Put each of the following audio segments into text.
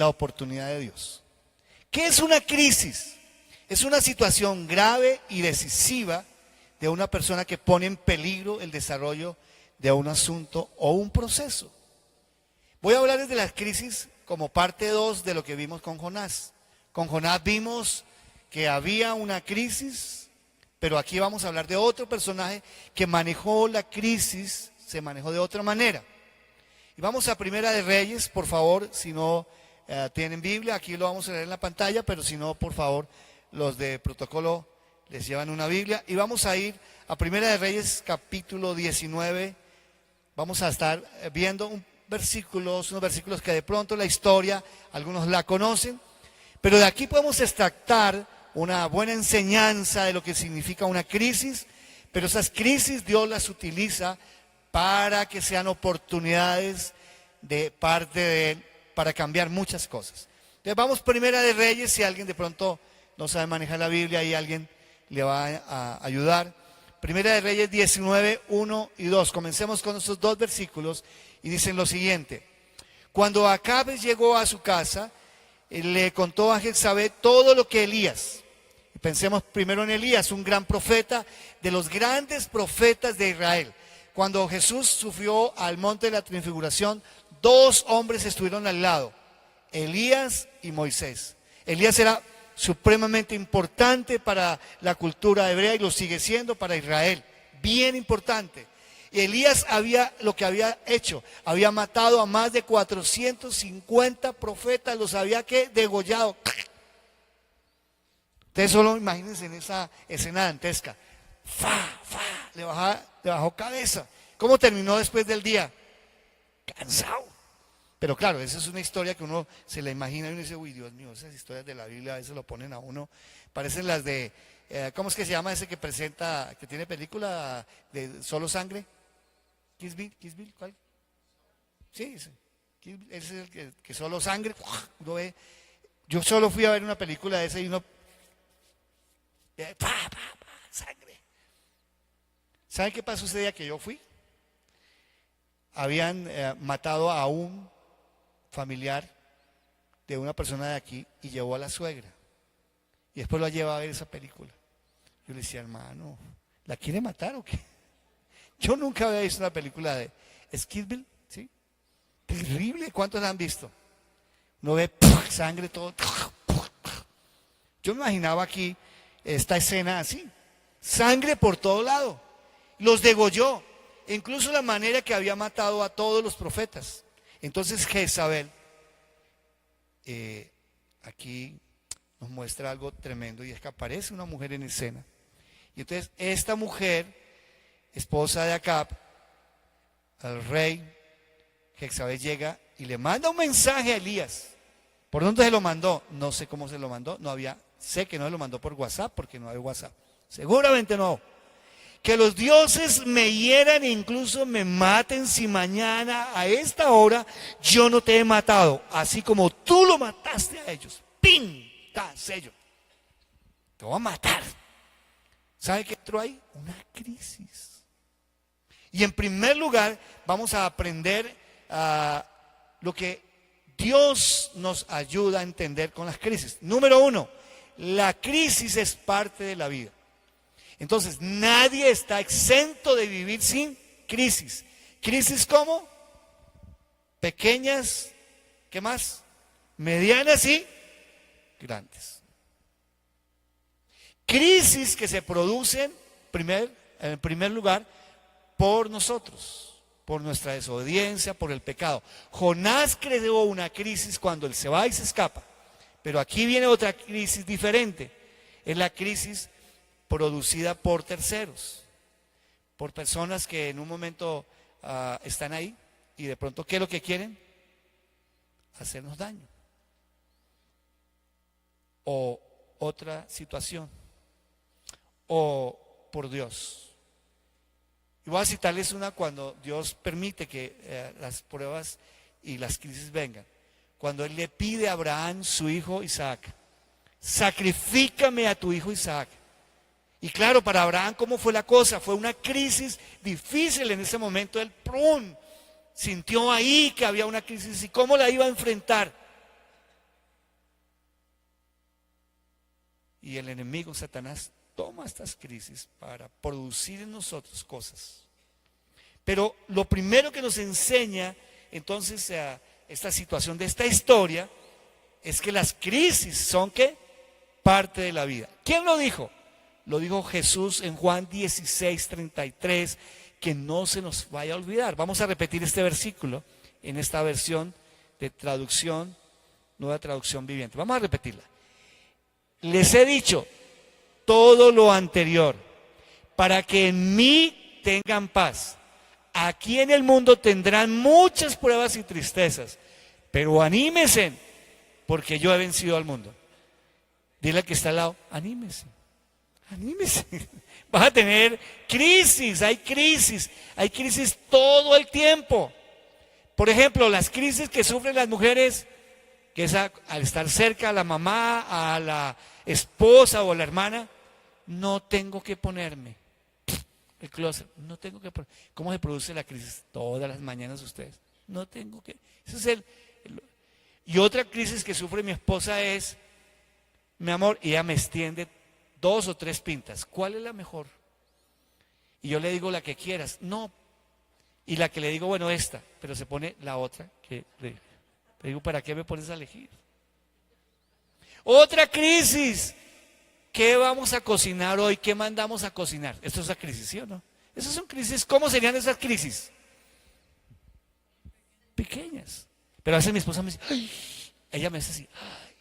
la oportunidad de Dios. ¿Qué es una crisis? Es una situación grave y decisiva de una persona que pone en peligro el desarrollo de un asunto o un proceso. Voy a hablarles de las crisis como parte 2 de lo que vimos con Jonás. Con Jonás vimos que había una crisis, pero aquí vamos a hablar de otro personaje que manejó la crisis, se manejó de otra manera. Y vamos a Primera de Reyes, por favor, si no tienen Biblia, aquí lo vamos a leer en la pantalla, pero si no, por favor, los de protocolo les llevan una Biblia. Y vamos a ir a Primera de Reyes, capítulo 19. Vamos a estar viendo unos versículos que de pronto la historia, algunos la conocen, pero de aquí podemos extractar una buena enseñanza de lo que significa una crisis, pero esas crisis Dios las utiliza para que sean oportunidades de parte de Él para cambiar muchas cosas. Entonces vamos Primera de Reyes, si alguien de pronto no sabe manejar la Biblia y alguien le va a ayudar. Primera de Reyes 19, 1 y 2. Comencemos con estos dos versículos y dicen lo siguiente. Cuando Acab llegó a su casa, le contó a Jezabel todo lo que Elías. Pensemos primero en Elías, un gran profeta, de los grandes profetas de Israel. Cuando Jesús subió al monte de la transfiguración, 2 hombres estuvieron al lado, Elías y Moisés. Elías era supremamente importante para la cultura hebrea y lo sigue siendo para Israel, bien importante. Elías lo que había hecho, había matado a más de 450 profetas, los había degollado. Ustedes solo imagínense en esa escena dantesca. Le bajó cabeza. ¿Cómo terminó después del día? Cansado. Pero claro, esa es una historia que uno se la imagina y uno dice, uy, Dios mío, esas historias de la Biblia a veces lo ponen a uno. Parecen las de, ¿cómo es que se llama ese que presenta, que tiene película de Solo Sangre? Kiss Bill, ¿cuál? Sí, ese es el que Solo Sangre, uno ve. Yo solo fui a ver una película de esa y uno, sangre. ¿Saben qué pasó ese día que yo fui? Habían matado a un familiar de una persona de aquí y llevó a la suegra. Y después lo lleva a ver esa película. Yo le decía, hermano, ¿la quiere matar o qué? Yo nunca había visto una película de Kill Bill, ¿sí? Terrible, ¿cuántos la han visto? Uno ve sangre, todo. Yo me imaginaba aquí esta escena así, sangre por todo lado. Los degolló, incluso la manera que había matado a todos los profetas. Entonces Jezabel, aquí nos muestra algo tremendo, y es que aparece una mujer en escena. Y entonces esta mujer, esposa de Acab, al rey, Jezabel llega y le manda un mensaje a Elías. ¿Por dónde se lo mandó? No sé cómo se lo mandó, sé que no se lo mandó por WhatsApp, porque no hay WhatsApp. Seguramente no. Que los dioses me hieran e incluso me maten si mañana a esta hora yo no te he matado, así como tú lo mataste a ellos. ¡Pin! Sello. Te voy a matar. ¿Sabe qué entró ahí? Una crisis. Y en primer lugar vamos a aprender lo que Dios nos ayuda a entender con las crisis. Número 1, la crisis es parte de la vida. Entonces, nadie está exento de vivir sin crisis. ¿Crisis cómo? Pequeñas, ¿qué más? Medianas y grandes. Crisis que se producen, en primer lugar, por nosotros, por nuestra desobediencia, por el pecado. Jonás creó una crisis cuando él se va y se escapa. Pero aquí viene otra crisis diferente. Es la crisis producida por terceros, por personas que en un momento están ahí y de pronto, ¿qué es lo que quieren? Hacernos daño. O otra situación. O por Dios. Y voy a citarles una cuando Dios permite que las pruebas y las crisis vengan. Cuando Él le pide a Abraham su hijo Isaac, sacrifícame a tu hijo Isaac. Y claro, para Abraham, ¿cómo fue la cosa? Fue una crisis difícil en ese momento. Él sintió ahí que había una crisis y cómo la iba a enfrentar. y el enemigo, Satanás, toma estas crisis para producir en nosotros cosas. Pero lo primero que nos enseña entonces a esta situación de esta historia es que las crisis son ¿qué? Parte de la vida. ¿Quién lo dijo? Lo dijo Jesús en Juan 16:33, que no se nos vaya a olvidar. Vamos a repetir este versículo en esta versión de traducción, nueva traducción viviente. Vamos a repetirla. Les he dicho todo lo anterior para que en mí tengan paz. Aquí en el mundo tendrán muchas pruebas y tristezas, pero anímense porque yo he vencido al mundo. Dile al que está al lado, anímese, anímese. Vas a tener crisis, hay crisis todo el tiempo. Por ejemplo, las crisis que sufren las mujeres, que es al estar cerca a la mamá, a la esposa o a la hermana, no tengo que ponerme el closet, no tengo que poner. ¿Cómo se produce la crisis? Todas las mañanas ustedes, no tengo que. Ese es y otra crisis que sufre mi esposa es, mi amor, y ella me extiende 2 o 3 pintas. ¿Cuál es la mejor? Y yo le digo la que quieras. No. Y la que le digo, bueno, esta, pero se pone la otra que le digo, ¿para qué me pones a elegir? Otra crisis. ¿Qué vamos a cocinar hoy? ¿Qué mandamos a cocinar? Esto es una crisis, ¿sí o no? Esas son crisis. ¿Cómo serían esas crisis? Pequeñas. Pero a veces mi esposa me dice, ¡ay! Ella me dice así, ¡ay!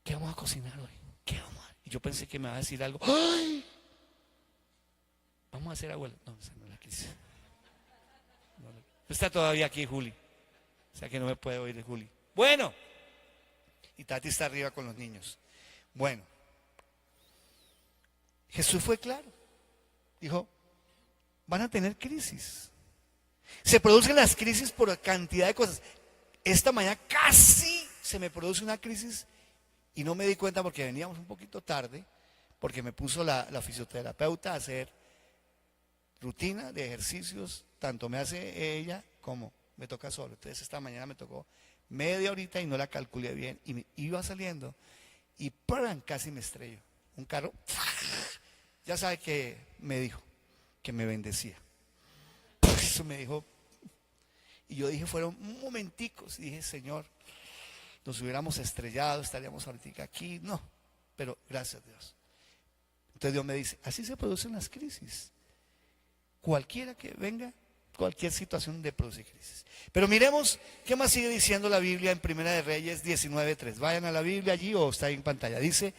¿Qué vamos a cocinar hoy? ¿Qué vamos a...? Y yo pensé que me iba a decir algo, ¡ay! Vamos a hacer abuela. No, esa no es la crisis. No está todavía aquí Juli. O sea que no me puede oír de Juli. Bueno. Y Tati está arriba con los niños. Bueno. Jesús fue claro. Dijo, van a tener crisis. Se producen las crisis por cantidad de cosas. Esta mañana casi se me produce una crisis y no me di cuenta porque veníamos un poquito tarde, porque me puso la fisioterapeuta a hacer rutina de ejercicios, tanto me hace ella como me toca solo. Entonces esta mañana me tocó media horita y no la calculé bien y me iba saliendo y ¡pran! Casi me estrello. Un carro, ya sabe que me dijo, que me bendecía. Eso me dijo. Y yo dije, fueron momenticos. Y dije, Señor, nos hubiéramos estrellado, estaríamos ahorita aquí. No, pero gracias a Dios. Entonces Dios me dice, así se producen las crisis. Cualquiera que venga, cualquier situación de produce crisis. Pero miremos qué más sigue diciendo la Biblia en Primera de Reyes 19:3. Vayan a la Biblia allí o está ahí en pantalla. Dice,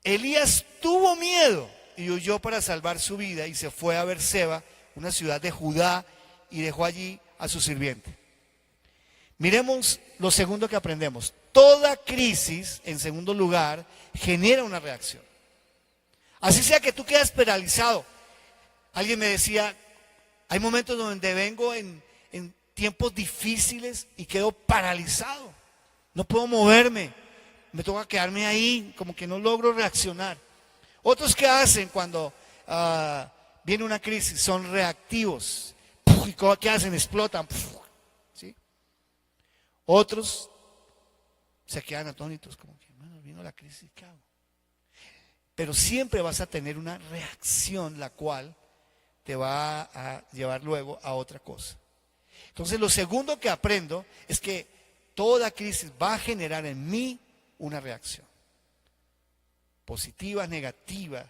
Elías tuvo miedo y huyó para salvar su vida y se fue a Berseba, una ciudad de Judá, y dejó allí a su sirviente. Miremos lo segundo que aprendemos. Toda crisis, en segundo lugar, genera una reacción. Así sea que tú quedas paralizado. Alguien me decía, hay momentos donde vengo en tiempos difíciles y quedo paralizado. No puedo moverme. Me toca quedarme ahí, como que no logro reaccionar. Otros que hacen cuando viene una crisis son reactivos. ¿Y qué hacen? Explotan. ¿Sí? Otros se quedan atónitos, como que, bueno, vino la crisis, ¿qué hago? Pero siempre vas a tener una reacción, la cual te va a llevar luego a otra cosa. Entonces, lo segundo que aprendo es que toda crisis va a generar en mí una reacción. Positiva, negativa,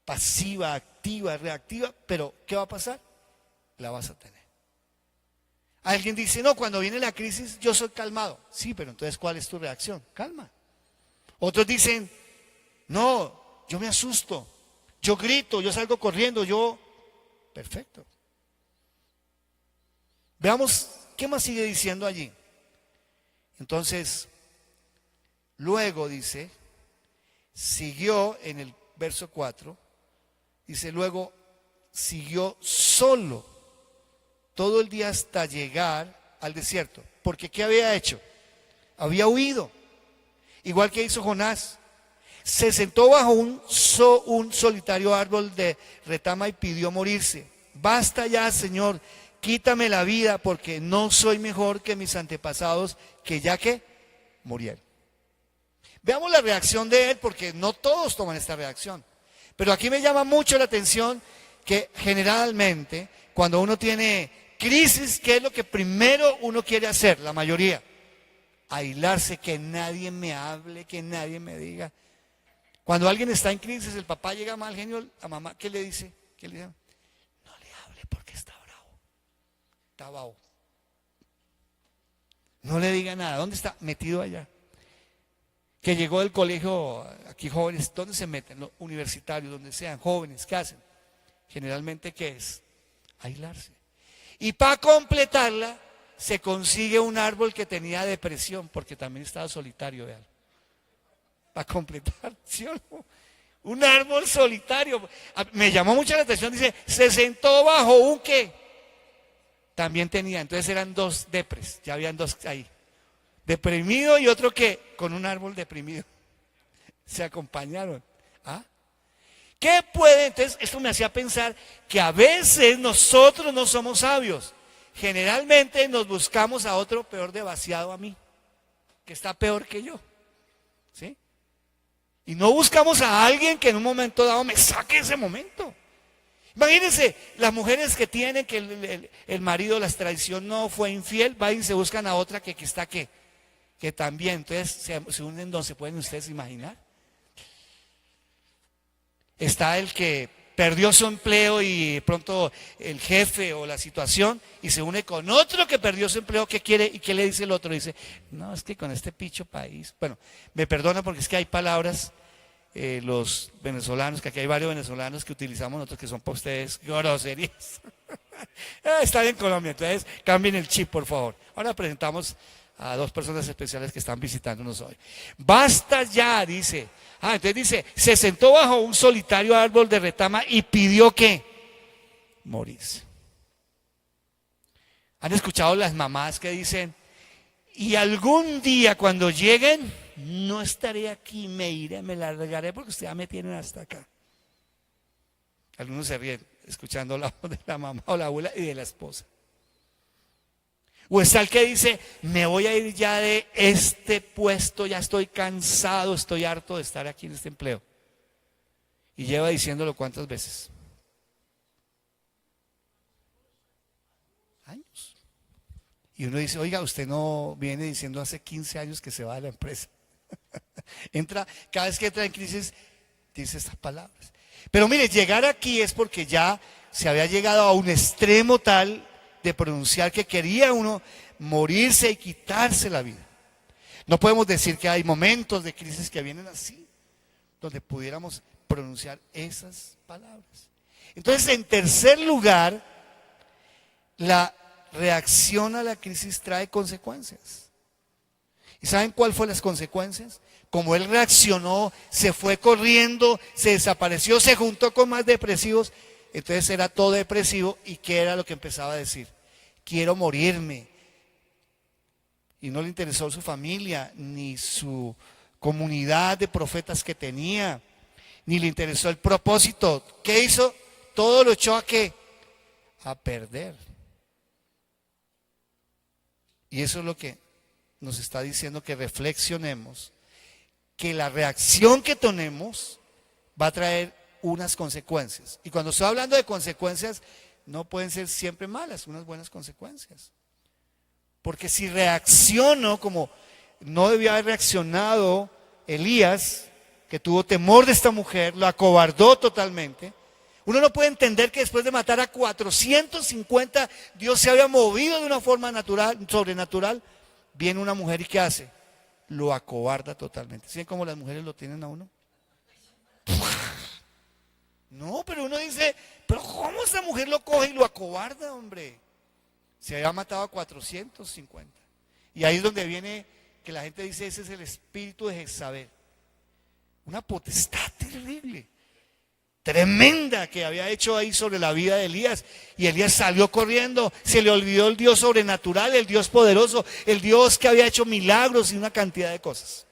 pasiva, activa, reactiva, pero ¿qué va a pasar? La vas a tener. Alguien dice, no, cuando viene la crisis yo soy calmado. Sí, pero entonces ¿cuál es tu reacción? Calma. Otros dicen, no, yo me asusto, yo grito, yo salgo corriendo, perfecto. Veamos qué más sigue diciendo allí. Entonces, luego dice, siguió en el verso 4, dice, luego siguió solo todo el día hasta llegar al desierto. Porque ¿qué había hecho? Había huido, igual que hizo Jonás. Se sentó bajo un solitario árbol de retama y pidió morirse. Basta ya, Señor, quítame la vida, porque no soy mejor que mis antepasados, que ya que murieron. Veamos la reacción de él, porque no todos toman esta reacción. Pero aquí me llama mucho la atención que generalmente cuando uno tiene crisis, ¿qué es lo que primero uno quiere hacer? La mayoría. Aislarse, que nadie me hable, que nadie me diga. Cuando alguien está en crisis, el papá llega mal genio, a mamá, ¿qué le dice? ¿Qué le dice? No le hable porque está bravo. Está bravo. No le diga nada. ¿Dónde está? Metido allá. Que llegó del colegio, aquí jóvenes, ¿dónde se meten? Los universitarios, donde sean, jóvenes, ¿qué hacen? Generalmente, ¿qué es? Aislarse. Y para completarla, se consigue un árbol que tenía depresión, porque también estaba solitario, vean. Para completar, ¿sí o no? Un árbol solitario. Me llamó mucho la atención, dice, se sentó bajo un ¿qué? También tenía, entonces eran dos depres, ya habían dos ahí. Deprimido y otro que con un árbol deprimido. Se acompañaron. ¿Ah? ¿Qué puede? Entonces, esto me hacía pensar que a veces nosotros no somos sabios. Generalmente nos buscamos a otro peor de vaciado a mí, que está peor que yo. ¿Sí? Y no buscamos a alguien que en un momento dado me saque ese momento. Imagínense, las mujeres que tienen que el marido las traicionó, fue infiel, van y se buscan a otra que está que también, entonces se unen donde se pueden ustedes imaginar. Está el que perdió su empleo y pronto el jefe o la situación y se une con otro que perdió su empleo, ¿qué quiere? ¿Y qué le dice el otro? Dice, no, es que con este picho país, bueno, me perdona porque es que hay palabras, los venezolanos, que aquí hay varios venezolanos que utilizamos nosotros que son para ustedes groserías. Están en Colombia, entonces cambien el chip, por favor. Ahora presentamos a dos personas especiales que están visitándonos hoy. Basta ya, dice. Entonces dice, se sentó bajo un solitario árbol de retama y pidió que morirse. ¿Han escuchado las mamás que dicen, y algún día cuando lleguen, no estaré aquí, me iré, me largaré porque ustedes ya me tienen hasta acá? Algunos se ríen escuchando la voz de la mamá o la abuela y de la esposa. O está el que dice, me voy a ir ya de este puesto, ya estoy cansado, estoy harto de estar aquí en este empleo. Y lleva diciéndolo ¿cuántas veces? Años. Y uno dice, oiga, usted no viene diciendo hace 15 años que se va de la empresa. Cada vez que entra en crisis, dice estas palabras. Pero mire, llegar aquí es porque ya se había llegado a un extremo tal de pronunciar que quería uno morirse y quitarse la vida. No podemos decir que hay momentos de crisis que vienen así, donde pudiéramos pronunciar esas palabras. Entonces, en tercer lugar, la reacción a la crisis trae consecuencias. ¿Y saben cuáles fueron las consecuencias? Como él reaccionó, se fue corriendo, se desapareció, se juntó con más depresivos. Entonces era todo depresivo. ¿Y qué era lo que empezaba a decir? Quiero morirme. Y no le interesó su familia, ni su comunidad de profetas que tenía, ni le interesó el propósito. ¿Qué hizo? Todo lo echó ¿a qué? A perder. Y eso es lo que nos está diciendo, que reflexionemos, que la reacción que tenemos va a traer unas consecuencias. Y cuando estoy hablando de consecuencias, no pueden ser siempre malas, unas buenas consecuencias. Porque si reacciono como no debía haber reaccionado Elías, que tuvo temor de esta mujer, lo acobardó totalmente, uno no puede entender que después de matar a 450, Dios se había movido de una forma natural, sobrenatural. Viene una mujer y ¿qué hace? Lo acobarda totalmente. ¿Sí cómo las mujeres lo tienen a uno? No, pero uno dice, pero ¿cómo esa mujer lo coge y lo acobarda, hombre? Se había matado a 450. Y ahí es donde viene que la gente dice, ese es el espíritu de Jezabel. Una potestad terrible, tremenda que había hecho ahí sobre la vida de Elías. Y Elías salió corriendo, se le olvidó el Dios sobrenatural, el Dios poderoso, el Dios que había hecho milagros y una cantidad de cosas.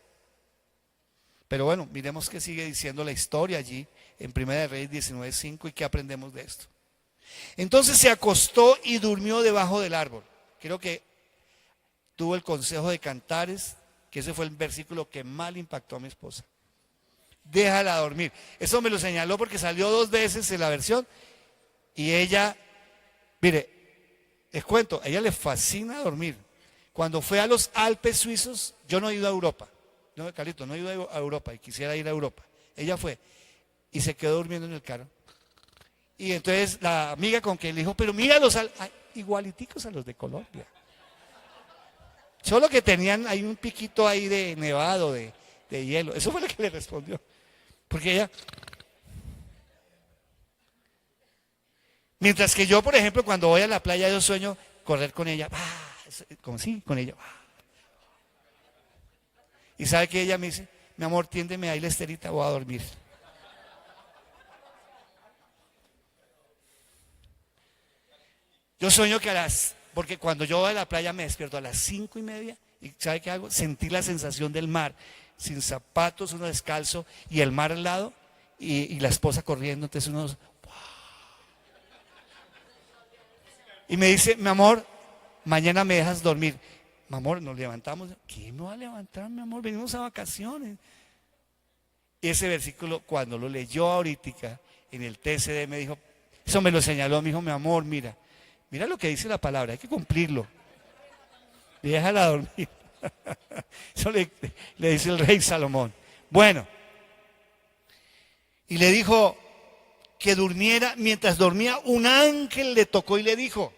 Pero bueno, miremos qué sigue diciendo la historia allí en 1 Reyes 19:5 y qué aprendemos de esto. Entonces se acostó y durmió debajo del árbol. Creo que tuvo el consejo de Cantares que ese fue el versículo que más le impactó a mi esposa. Déjala dormir. Eso me lo señaló porque salió 2 veces en la versión y ella, mire, les cuento, a ella le fascina dormir. Cuando fue a los Alpes suizos, yo no he ido a Europa. No, Carlito, no he ido a Europa y quisiera ir a Europa. Ella fue y se quedó durmiendo en el carro. Y entonces la amiga con que le dijo, pero mira igualiticos a los de Colombia. Solo que tenían ahí un piquito ahí de nevado, de hielo. Eso fue lo que le respondió. Porque ella... Mientras que yo, por ejemplo, cuando voy a la playa, yo sueño correr con ella. Como sí, con ella. Y sabe que ella me dice, mi amor, tiéndeme ahí la esterita, voy a dormir. Yo sueño que porque cuando yo voy a la playa me despierto a las 5:30 y ¿sabe qué hago? Sentir la sensación del mar, sin zapatos, uno descalzo y el mar al lado y la esposa corriendo, entonces uno... ¡Wow! Y me dice, mi amor, mañana me dejas dormir. Mi amor, nos levantamos. ¿Qué me va a levantar, mi amor? Venimos a vacaciones. Y ese versículo, cuando lo leyó ahorita en el TCD, me dijo, eso me lo señaló, me dijo, mi amor, mira lo que dice la palabra, hay que cumplirlo. Déjala dormir. Eso le dice el rey Salomón. Bueno, y le dijo que durmiera. Mientras dormía, un ángel le tocó y le dijo,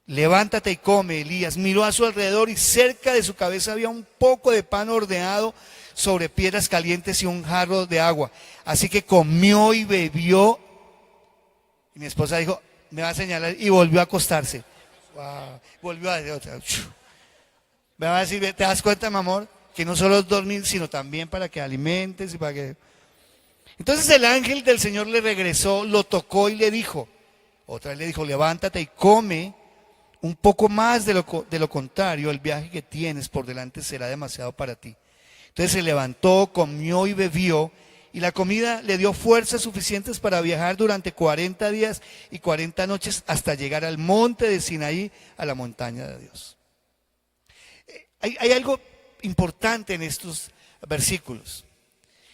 levántate y come. Elías miró a su alrededor y cerca de su cabeza había un poco de pan horneado sobre piedras calientes y un jarro de agua. Así que comió y bebió. Y mi esposa dijo, me va a señalar, y volvió a acostarse. Wow. Volvió a decir otra. Me va a decir, ¿te das cuenta, mi amor? Que no solo es dormir, sino también para que alimentes y para que... Entonces el ángel del Señor le regresó, lo tocó y le dijo, otra vez le dijo, levántate y come. Un poco más de lo contrario, el viaje que tienes por delante será demasiado para ti. Entonces se levantó, comió y bebió, y la comida le dio fuerzas suficientes para viajar durante 40 días y 40 noches hasta llegar al monte de Sinaí, a la montaña de Dios. Hay algo importante en estos versículos.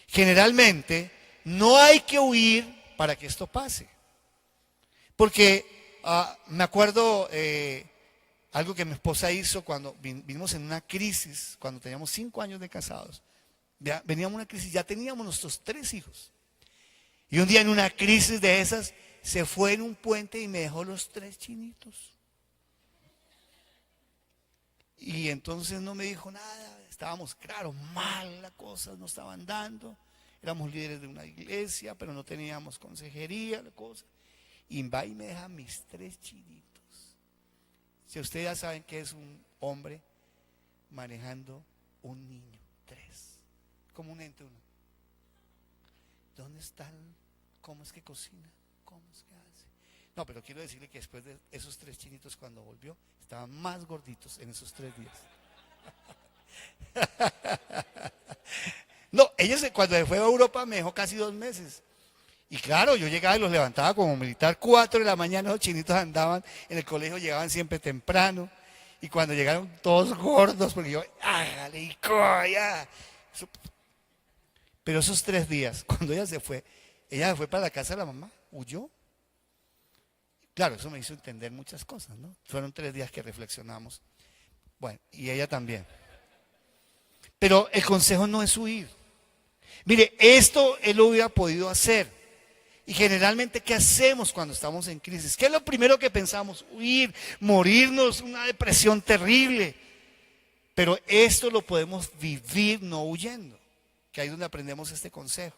Generalmente no hay que huir para que esto pase. Porque me acuerdo algo que mi esposa hizo cuando vinimos en una crisis, cuando teníamos 5 años de casados. Veníamos en una crisis, ya teníamos nuestros 3 hijos. Y un día en una crisis de esas, se fue en un puente y me dejó los 3 chinitos. Y entonces no me dijo nada, estábamos, claro, mal, las cosas no estaban dando. Éramos líderes de una iglesia, pero no teníamos consejería, la cosa. Y va y me deja mis 3 chinitos. Si ustedes ya saben que es un hombre manejando un niño, 3. Como un ente uno. ¿Dónde están? ¿Cómo es que cocina? ¿Cómo es que hace? No, pero quiero decirle que después de esos 3 chinitos, cuando volvió, estaban más gorditos en esos 3 días. No, cuando se fue a Europa me dejó casi 2 meses. Y claro, yo llegaba y los levantaba como militar, 4 de la mañana, los chinitos andaban en el colegio, llegaban siempre temprano. Y cuando llegaron todos gordos, porque yo, hágale y coya. Pero esos 3 días, cuando ella se fue para la casa de la mamá, huyó. Claro, eso me hizo entender muchas cosas, ¿no? Fueron 3 días que reflexionamos. Bueno, y ella también. Pero el consejo no es huir. Mire, esto él lo hubiera podido hacer. Y generalmente, ¿qué hacemos cuando estamos en crisis? ¿Qué es lo primero que pensamos? Huir, morirnos, una depresión terrible. Pero esto lo podemos vivir no huyendo, que ahí es donde aprendemos este consejo.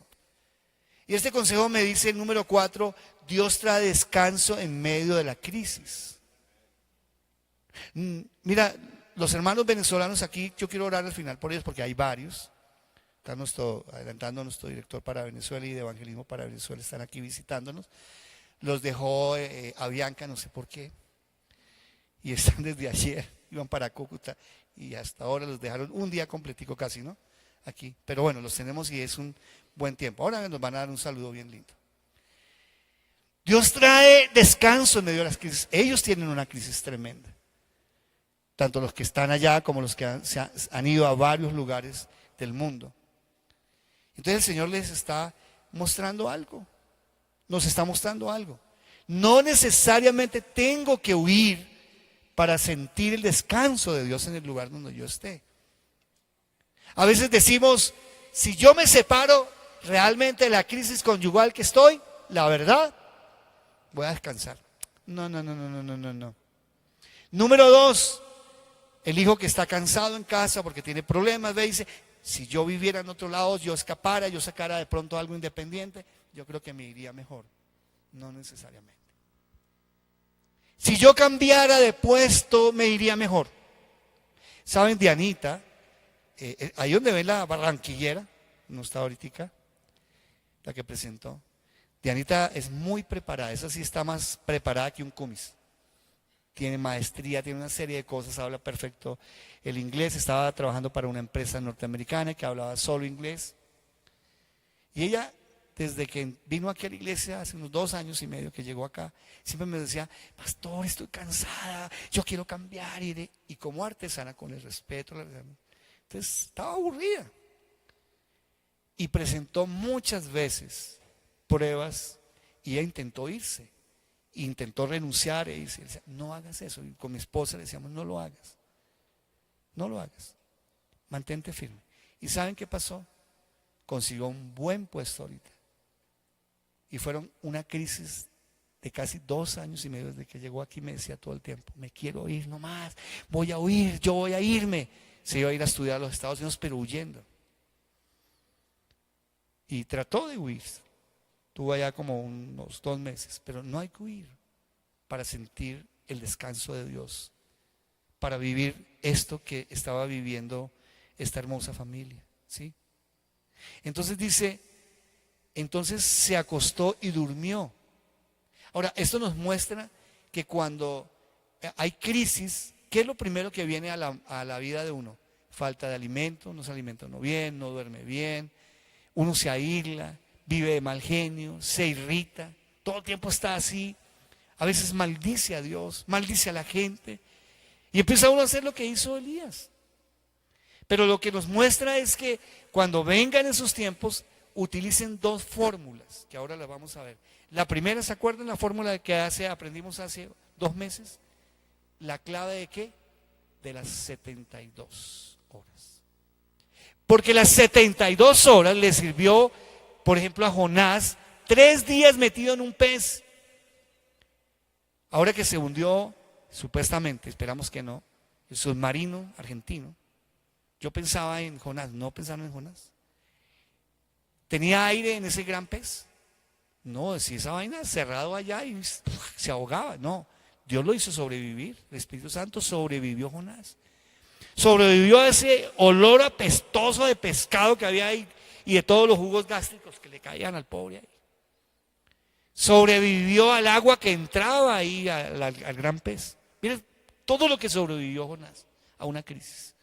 Y este consejo me dice el número 4, Dios trae descanso en medio de la crisis. Mira, los hermanos venezolanos aquí, yo quiero orar al final por ellos porque hay varios. Está adelantando nuestro director para Venezuela y de evangelismo para Venezuela, están aquí visitándonos. Los dejó a Bianca, no sé por qué. Y están desde ayer, iban para Cúcuta y hasta ahora los dejaron un día completico casi, ¿no? Aquí. Pero bueno, los tenemos y es un buen tiempo. Ahora nos van a dar un saludo bien lindo. Dios trae descanso en medio de las crisis. Ellos tienen una crisis tremenda. tanto los que están allá como los que han ido a varios lugares del mundo. Entonces el Señor les está mostrando algo, nos está mostrando algo. No necesariamente tengo que huir para sentir el descanso de Dios en el lugar donde yo esté. A veces decimos, si yo me separo realmente de la crisis conyugal que estoy, la verdad, voy a descansar. No. Número 2, el hijo que está cansado en casa porque tiene problemas, ve y dice, si yo viviera en otro lado, yo escapara, yo sacara de pronto algo independiente, yo creo que me iría mejor. No necesariamente. Si yo cambiara de puesto, me iría mejor. ¿Saben? Dianita, ahí donde ven la barranquillera, no está ahorita, la que presentó. Dianita es muy preparada, esa sí está más preparada que un cumis. Tiene maestría, tiene una serie de cosas, habla perfecto el inglés, estaba trabajando para una empresa norteamericana que hablaba solo inglés. Y ella, desde que vino aquí a la iglesia, hace unos 2 años y medio que llegó acá, siempre me decía, pastor, estoy cansada, yo quiero cambiar. Y como artesana, con el respeto, entonces estaba aburrida. Y presentó muchas veces pruebas y ella intentó irse. Intentó renunciar y decía, no hagas eso. Y con mi esposa le decíamos, no lo hagas. No lo hagas. Mantente firme. ¿Y saben qué pasó? Consiguió un buen puesto ahorita. Y fueron una crisis de casi 2 años y medio desde que llegó aquí. Me decía todo el tiempo, me quiero ir nomás, voy a huir, yo voy a irme. Se iba a ir a estudiar a los Estados Unidos, pero huyendo. Y trató de huir. Tuvo allá como unos 2 meses, pero no hay que huir para sentir el descanso de Dios, para vivir esto que estaba viviendo esta hermosa familia, ¿sí? Entonces dice, entonces se acostó y durmió. Ahora, esto nos muestra que cuando hay crisis, ¿qué es lo primero que viene a la vida de uno? Falta de alimento, no se alimenta uno bien, no duerme bien, uno se aísla, vive de mal genio, se irrita, todo el tiempo está así, a veces maldice a Dios, maldice a la gente, y empieza uno a hacer lo que hizo Elías. Pero lo que nos muestra es que cuando vengan esos tiempos, utilicen 2 fórmulas, que ahora las vamos a ver. La primera, ¿se acuerdan la fórmula que aprendimos hace 2 meses? ¿La clave de qué? De las 72 horas. Porque las 72 horas le sirvió, por ejemplo, a Jonás, 3 días metido en un pez. Ahora que se hundió, supuestamente, esperamos que no, el submarino argentino, yo pensaba en Jonás, no pensaron en Jonás. ¿Tenía aire en ese gran pez? No, si esa vaina cerrado allá y se ahogaba, no. Dios lo hizo sobrevivir, el Espíritu Santo sobrevivió Jonás. Sobrevivió a ese olor apestoso de pescado que había ahí y de todos los jugos gástricos que le caían al pobre ahí. Sobrevivió al agua que entraba ahí al gran pez. Miren todo lo que sobrevivió Jonás a una crisis.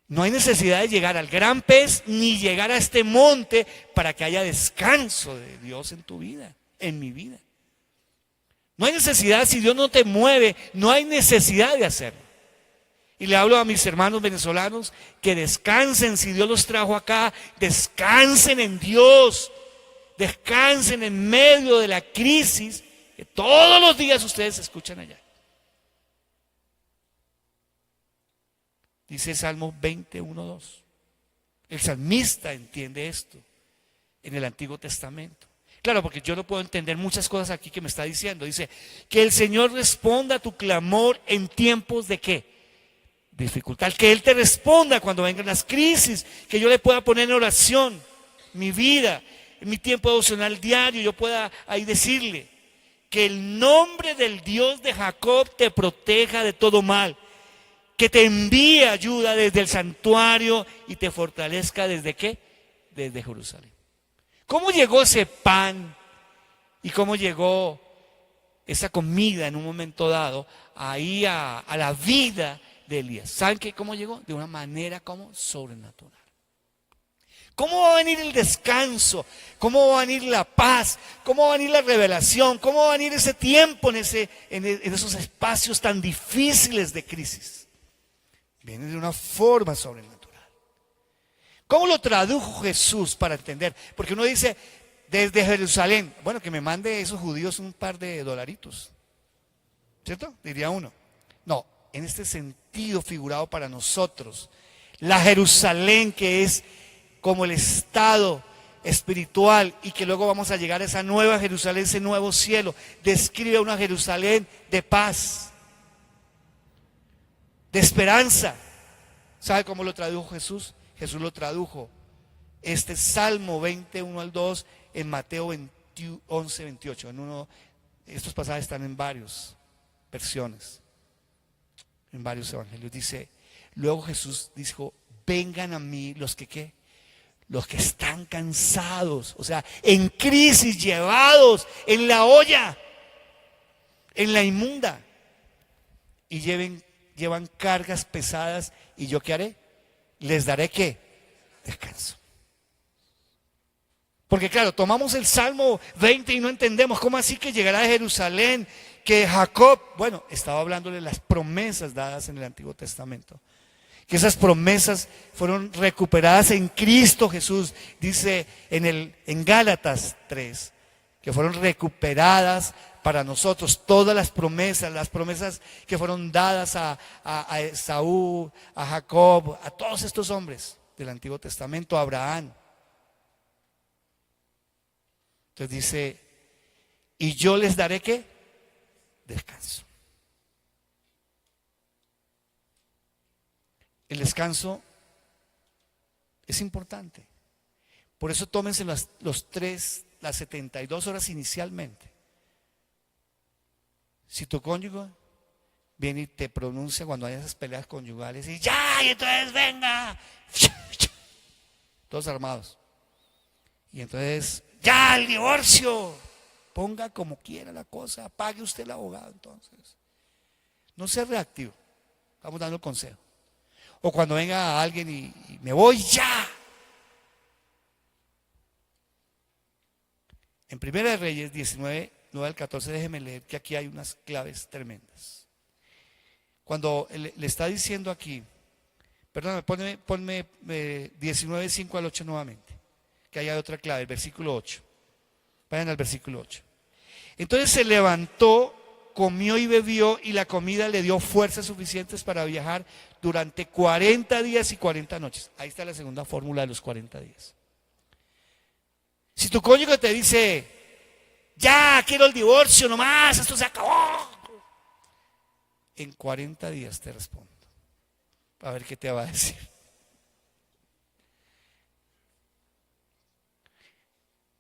No hay necesidad de llegar al gran pez ni llegar a este monte para que haya descanso de Dios en tu vida, en mi vida. No hay necesidad, si Dios no te mueve, no hay necesidad de hacerlo. Y le hablo a mis hermanos venezolanos que descansen, si Dios los trajo acá, descansen en Dios, descansen en medio de la crisis que todos los días ustedes escuchan allá. Dice Salmo 21:2. El salmista entiende esto en el Antiguo Testamento. Claro, porque yo no puedo entender muchas cosas aquí que me está diciendo. Dice, que el Señor responda a tu clamor en tiempos de ¿qué? Dificultad. Que Él te responda cuando vengan las crisis, que yo le pueda poner en oración mi vida, en mi tiempo devocional diario, yo pueda ahí decirle que el nombre del Dios de Jacob te proteja de todo mal, que te envíe ayuda desde el santuario y te fortalezca desde ¿qué? Desde Jerusalén. ¿Cómo llegó ese pan y cómo llegó esa comida en un momento dado ahí a la vida de Elías? ¿Saben cómo llegó? De una manera como sobrenatural. ¿Cómo va a venir el descanso? ¿Cómo va a venir la paz? ¿Cómo va a venir la revelación? ¿Cómo va a venir ese tiempo en esos espacios tan difíciles de crisis? Viene de una forma sobrenatural. ¿Cómo lo tradujo Jesús para entender? Porque uno dice, desde Jerusalén, bueno, que me mande esos judíos un par de dolaritos, ¿cierto? Diría uno. No, en este sentido figurado para nosotros, la Jerusalén que es como el estado espiritual y que luego vamos a llegar a esa nueva Jerusalén, ese nuevo cielo, describe una Jerusalén de paz, de esperanza. ¿Sabe cómo lo tradujo Jesús? Jesús lo tradujo este Salmo 21 al 2 en Mateo 11, 28. Estos pasajes están en varias versiones, en varios evangelios. Dice, luego Jesús dijo, vengan a mí los que ¿qué? Los que están cansados, o sea, en crisis, llevados en la olla, en la inmunda, y llevan cargas pesadas, y yo ¿qué haré? Les daré ¿qué? Descanso. Porque claro, tomamos el Salmo 20 y no entendemos cómo así que llegará a Jerusalén, que Jacob, bueno, estaba hablándole de las promesas dadas en el Antiguo Testamento. Que esas promesas fueron recuperadas en Cristo Jesús, dice en Gálatas 3, que fueron recuperadas para nosotros, todas las promesas que fueron dadas a Esaú, a Jacob, a todos estos hombres del Antiguo Testamento, a Abraham. Entonces dice, y yo les daré ¿qué? Descanso. El descanso es importante. Por eso tómense las 72 horas inicialmente. Si tu cónyuge viene y te pronuncia cuando hay esas peleas conyugales y ya, y entonces venga, todos armados. Y entonces, ya, el divorcio. Ponga como quiera la cosa, pague usted el abogado entonces. No sea reactivo, estamos dando el consejo. O cuando venga alguien y me voy ya. En Primera de Reyes 19, 9 al 14, déjeme leer que aquí hay unas claves tremendas. Cuando le está diciendo aquí, perdóname, ponme 19, 5 al 8 nuevamente, que ahí hay otra clave, el versículo 8. Vayan al versículo 8. Entonces se levantó, comió y bebió, y la comida le dio fuerzas suficientes para viajar durante 40 días y 40 noches. Ahí está la segunda fórmula de los 40 días. Si tu cónyuge te dice, ya quiero el divorcio nomás, esto se acabó, en 40 días te respondo. A ver qué te va a decir.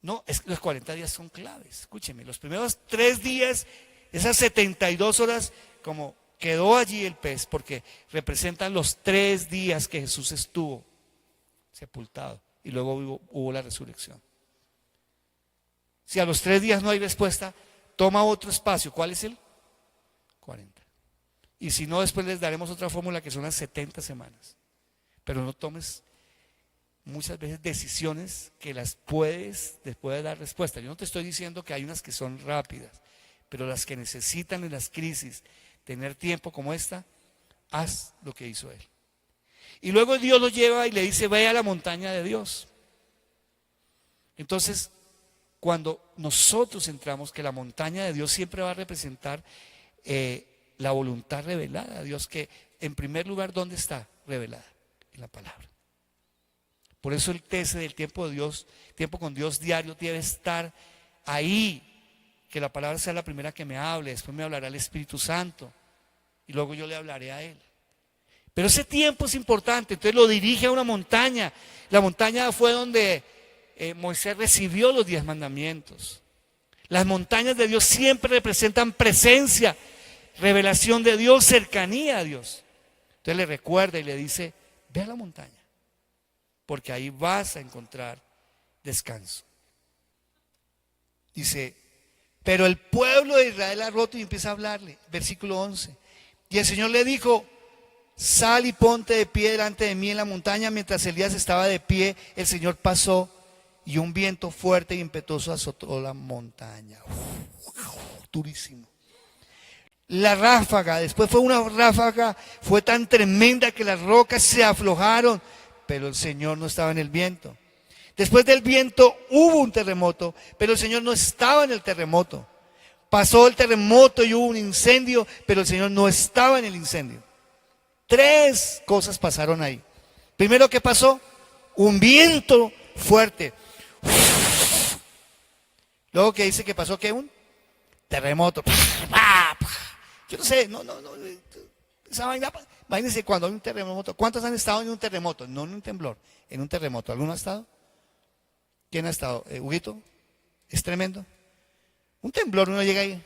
No, los 40 días son claves. Escúcheme, los primeros 3 días, esas 72 horas, como quedó allí el pez, porque representan los 3 días que Jesús estuvo sepultado y luego hubo la resurrección. Si a los 3 días no hay respuesta, toma otro espacio. ¿Cuál es el? 40. Y si no, después les daremos otra fórmula que son las 70 semanas. Pero no tomes muchas veces decisiones que les puedes dar respuesta. Yo no te estoy diciendo que hay unas que son rápidas, pero las que necesitan en las crisis tener tiempo como esta, haz lo que hizo él. Y luego Dios lo lleva y le dice, ve a la montaña de Dios. Entonces, cuando nosotros entramos, que la montaña de Dios siempre va a representar la voluntad revelada a Dios, que en primer lugar, ¿dónde está revelada? En la palabra. Por eso el TC del tiempo de Dios, tiempo con Dios diario, debe estar ahí. Que la palabra sea la primera que me hable, después me hablará el Espíritu Santo y luego yo le hablaré a él. Pero ese tiempo es importante, entonces lo dirige a una montaña. La montaña fue donde Moisés recibió los 10 mandamientos. Las montañas de Dios siempre representan presencia, revelación de Dios, cercanía a Dios. Entonces le recuerda y le dice, ve a la montaña, porque ahí vas a encontrar descanso. Dice, pero el pueblo de Israel ha roto, y empieza a hablarle, versículo 11. Y el Señor le dijo, sal y ponte de pie delante de mí en la montaña. Mientras Elías estaba de pie, el Señor pasó y un viento fuerte y impetuoso azotó la montaña. Durísimo. La ráfaga, después fue una ráfaga, fue tan tremenda que las rocas se aflojaron, pero el Señor no estaba en el viento. Después del viento hubo un terremoto, pero el Señor no estaba en el terremoto. Pasó el terremoto y hubo un incendio, pero el Señor no estaba en el incendio. 3 cosas pasaron ahí. Primero, ¿qué pasó? Un viento fuerte. Luego, ¿qué dice que pasó? ¿Qué? Un terremoto. Yo no sé, no. Esa vaina, imagínense cuando hay un terremoto. ¿Cuántos han estado en un terremoto? No en un temblor, en un terremoto. ¿Alguno ha estado? ¿Quién ha estado? ¿Huguito? Es tremendo. Un temblor uno llega ahí,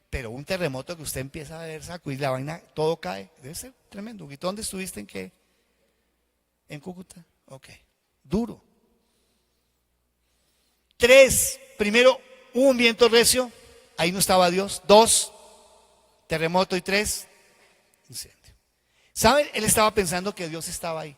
pero un terremoto que usted empieza a ver sacudir la vaina, todo cae. Debe ser tremendo. ¿Huguito, dónde estuviste? ¿En qué? ¿En Cúcuta? Ok. Duro. 3, primero, hubo un viento recio, ahí no estaba Dios. 2, terremoto. Y 3, incendio. ¿Saben? Él estaba pensando que Dios estaba ahí.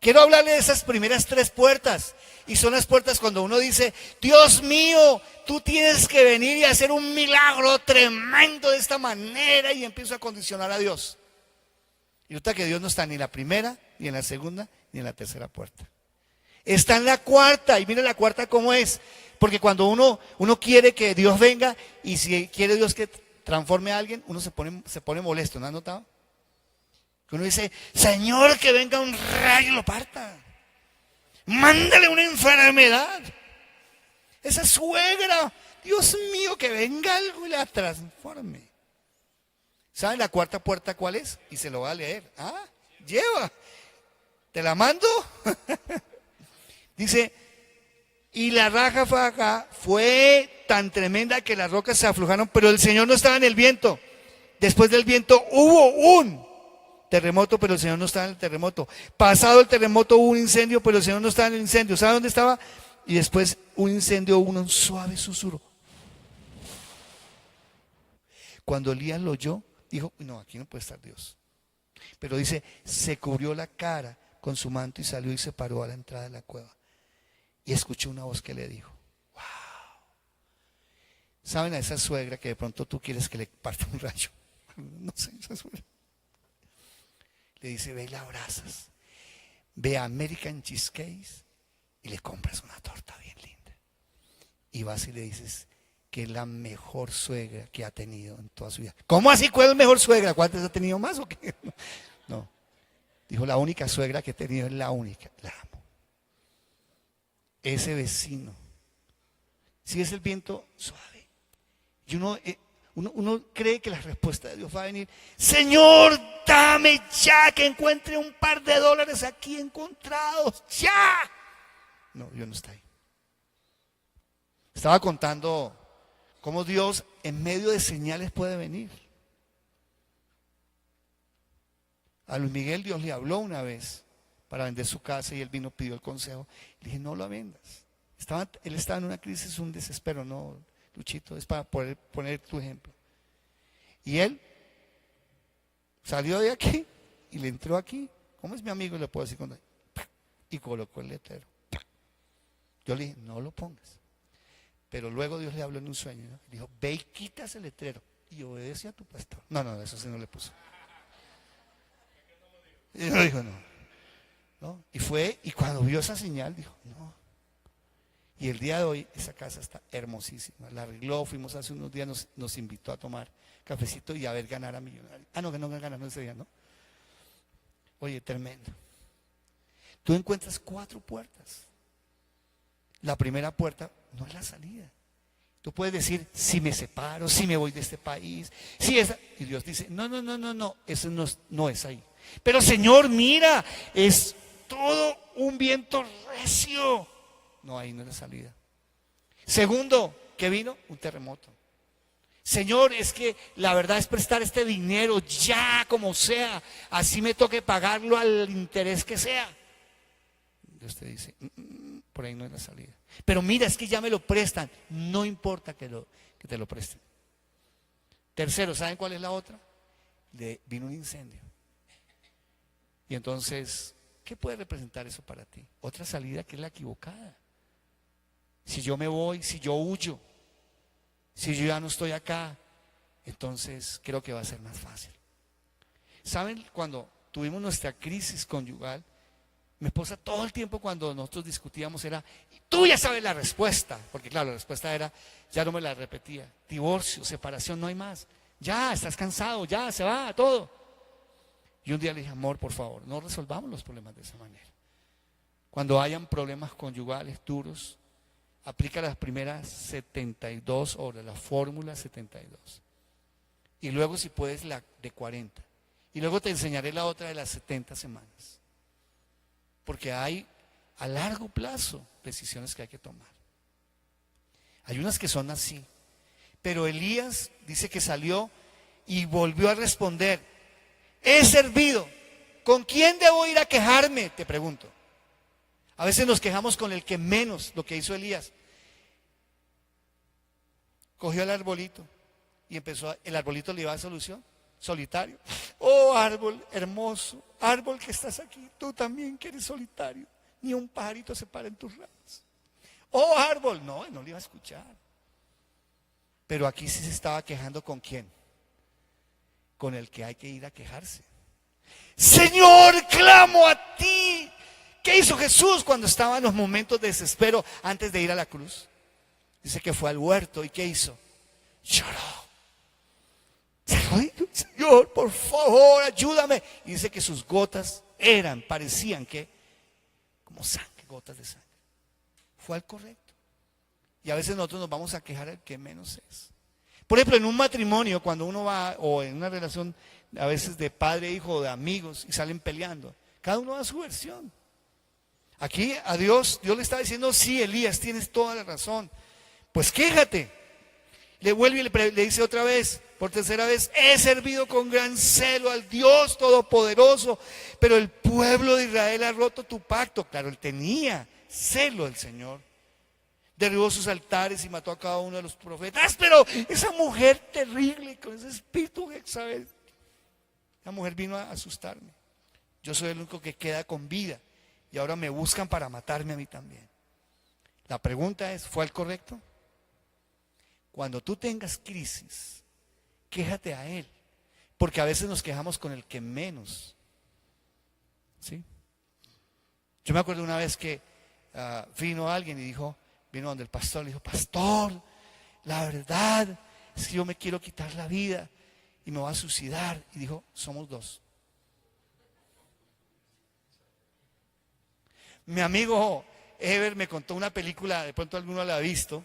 Quiero hablarle de esas primeras 3 puertas. Y son las puertas cuando uno dice, Dios mío, tú tienes que venir y hacer un milagro tremendo de esta manera. Y empiezo a condicionar a Dios. Y resulta que Dios no está ni en la primera, ni en la segunda, ni en la tercera puerta. Está en la cuarta. Y mire la cuarta cómo es. Porque cuando uno quiere que Dios venga, y si quiere Dios que transforme a alguien, uno se pone molesto. ¿No has notado? Que uno dice, Señor, que venga un rayo y lo parta. Mándale una enfermedad. Esa suegra, Dios mío, que venga algo y la transforme. ¿Saben la cuarta puerta cuál es? Y se lo va a leer. Lleva. ¿Te la mando? Dice, y la ráfaga fue tan tremenda que las rocas se aflojaron, pero el Señor no estaba en el viento. Después del viento hubo un terremoto, pero el Señor no estaba en el terremoto. Pasado el terremoto hubo un incendio, pero el Señor no estaba en el incendio. ¿Sabe dónde estaba? Y después un incendio, hubo un suave susurro. Cuando Elías lo oyó, dijo, no, aquí no puede estar Dios. Pero dice, se cubrió la cara con su manto y salió y se paró a la entrada de la cueva. Y escuchó una voz que le dijo, wow. ¿Saben a esa suegra que de pronto tú quieres que le parta un rayo? No sé, esa suegra. Le dice, ve y la abrazas. Ve a American Cheesecake y le compras una torta bien linda. Y vas y le dices que es la mejor suegra que ha tenido en toda su vida. ¿Cómo así? ¿Cuál es la mejor suegra? ¿Cuántas ha tenido más o qué? No. Dijo, la única suegra que he tenido es la única. La amo. Ese vecino. Si es el viento suave. Y uno cree que la respuesta de Dios va a venir, Señor, dame ya que encuentre un par de dólares aquí encontrados, ya. No, Dios no está ahí. Estaba contando cómo Dios en medio de señales puede venir. A Luis Miguel Dios le habló una vez para vender su casa y él vino, pidió el consejo. Le dije, no la vendas. Él estaba en una crisis, un desespero, no, Luchito, es para poder poner tu ejemplo. Y él salió de aquí y le entró aquí. ¿Cómo es mi amigo? Le puedo decir cuando. Y colocó el letrero. Yo le dije, no lo pongas. Pero luego Dios le habló en un sueño, ¿no? Dijo, ve y quita ese letrero y obedece a tu pastor. No, eso sí no le puso. Y él dijo, no. Y fue, y cuando vio esa señal, dijo, no. Y el día de hoy, esa casa está hermosísima. La arregló, fuimos hace unos días, nos invitó a tomar cafecito y a ver ganar a Millonarios. No, que no ganaron ese día, ¿no? Oye, tremendo. Tú encuentras 4 puertas. La primera puerta no es la salida. Tú puedes decir, si me separo, si me voy de este país, si esa. Y Dios dice, no, eso no es ahí. Pero Señor, mira, es todo un viento recio. No, ahí no es la salida. Segundo, ¿qué vino? Un terremoto. Señor, es que la verdad es prestar este dinero ya como sea, así me toque pagarlo al interés que sea. Dios te dice, por ahí no es la salida. Pero mira, es que ya me lo prestan, no importa que te lo presten. Tercero, ¿saben cuál es la otra? Vino un incendio. Y entonces, ¿qué puede representar eso para ti? Otra salida que es la equivocada. Si yo me voy, si yo huyo, si yo ya no estoy acá, entonces creo que va a ser más fácil. ¿Saben? Cuando tuvimos nuestra crisis conyugal, mi esposa todo el tiempo cuando nosotros discutíamos era, tú ya sabes la respuesta, porque claro, la respuesta era, ya no me la repetía, divorcio, separación, no hay más, ya estás cansado, ya se va todo. Y un día le dije, amor, por favor, no resolvamos los problemas de esa manera. Cuando hayan problemas conyugales duros, aplica las primeras 72 horas, la fórmula 72. Y luego si puedes la de 40. Y luego te enseñaré la otra de las 70 semanas. Porque hay a largo plazo decisiones que hay que tomar. Hay unas que son así. Pero Elías dice que salió y volvió a responder, he servido. ¿Con quién debo ir a quejarme? Te pregunto. A veces nos quejamos con el que menos, lo que hizo Elías. Cogió el arbolito y empezó, el arbolito le iba a dar solución, solitario. Oh árbol hermoso, árbol que estás aquí, tú también que eres solitario, ni un pajarito se para en tus ramas. Oh árbol, no, él no le iba a escuchar. Pero aquí sí se estaba quejando ¿con quién? Con el que hay que ir a quejarse. Señor, clamo a ti. ¿Qué hizo Jesús cuando estaba en los momentos de desespero antes de ir a la cruz? Dice que fue al huerto y ¿qué hizo? Lloró. Señor, por favor, ayúdame. Y dice que sus gotas parecían que como sangre, gotas de sangre. Fue al correcto. Y a veces nosotros nos vamos a quejar al que menos es. Por ejemplo, en un matrimonio, cuando uno va, o en una relación a veces de padre e hijo, de amigos, y salen peleando, cada uno da su versión. Aquí a Dios le está diciendo, sí, Elías, tienes toda la razón. Pues quéjate. Le vuelve y le dice otra vez, por tercera vez, he servido con gran celo al Dios Todopoderoso, pero el pueblo de Israel ha roto tu pacto. Claro, él tenía celo del Señor. Derribó sus altares y mató a cada uno de los profetas. Pero esa mujer terrible, con ese espíritu Jezabel, la mujer vino a asustarme. Yo soy el único que queda con vida y ahora me buscan para matarme a mí también. La pregunta es, ¿fue el correcto? Cuando tú tengas crisis, quéjate a Él, porque a veces nos quejamos con el que menos. ¿Sí? Yo me acuerdo una vez que vino alguien y vino donde el pastor, le dijo, pastor, la verdad es que yo me quiero quitar la vida y me voy a suicidar. Y dijo, somos dos. Mi amigo Ever me contó una película, de pronto alguno la ha visto,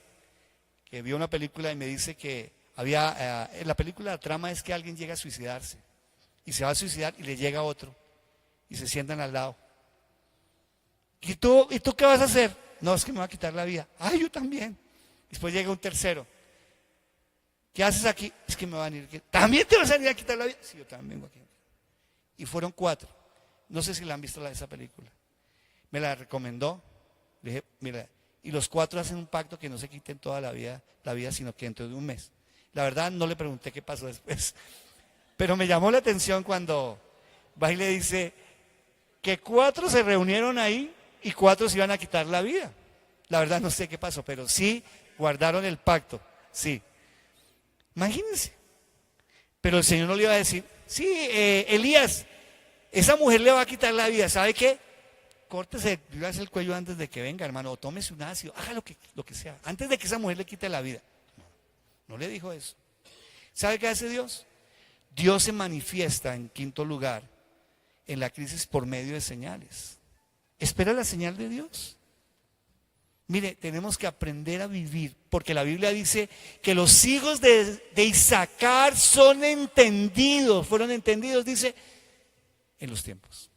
que vio una película y me dice que en la película la trama es que alguien llega a suicidarse y se va a suicidar y le llega otro y se sientan al lado. ¿Y tú qué vas a hacer? No, es que me va a quitar la vida. Ah, yo también. Después llega un tercero. ¿Qué haces aquí? Es que me van a ir. ¿También te vas a ir a quitar la vida? Sí, yo también vengo aquí. Y fueron 4. No sé si la han visto esa película. Me la recomendó. Le dije, mira, y los 4 hacen un pacto que no se quiten toda la vida, sino que dentro de un mes. La verdad no le pregunté qué pasó después. Pero me llamó la atención cuando va y le dice que 4 se reunieron ahí y 4 se iban a quitar la vida. La verdad no sé qué pasó, pero sí guardaron el pacto. Sí. Imagínense. Pero el Señor no le iba a decir, sí, Elías, esa mujer le va a quitar la vida. ¿Sabe qué? Córtese el cuello antes de que venga, hermano, o tómese un ácido, haga lo que sea, antes de que esa mujer le quite la vida. No le dijo eso. ¿Sabe qué hace Dios? Dios se manifiesta en quinto lugar en la crisis por medio de señales. Espera la señal de Dios. Mire, tenemos que aprender a vivir, porque la Biblia dice que los hijos de Isaacar fueron entendidos, dice, en los tiempos.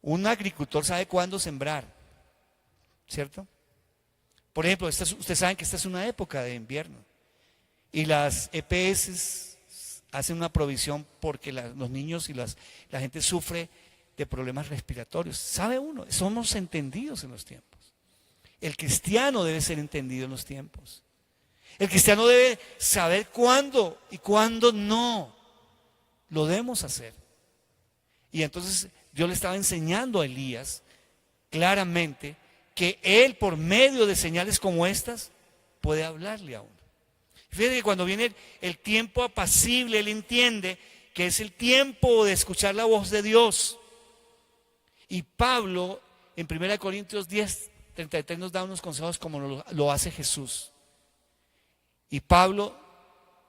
Un agricultor sabe cuándo sembrar, ¿cierto? Por ejemplo, ustedes saben que esta es una época de invierno y las EPS hacen una provisión porque los niños y la gente sufre de problemas respiratorios. ¿Sabe uno? Somos entendidos en los tiempos. El cristiano debe ser entendido en los tiempos. El cristiano debe saber cuándo y cuándo no lo debemos hacer. Y entonces Dios le estaba enseñando a Elías claramente que él, por medio de señales como estas, puede hablarle a uno. Fíjate que cuando viene el tiempo apacible, él entiende que es el tiempo de escuchar la voz de Dios. Y Pablo, en 1 Corintios 10:33, nos da unos consejos como lo hace Jesús. Y Pablo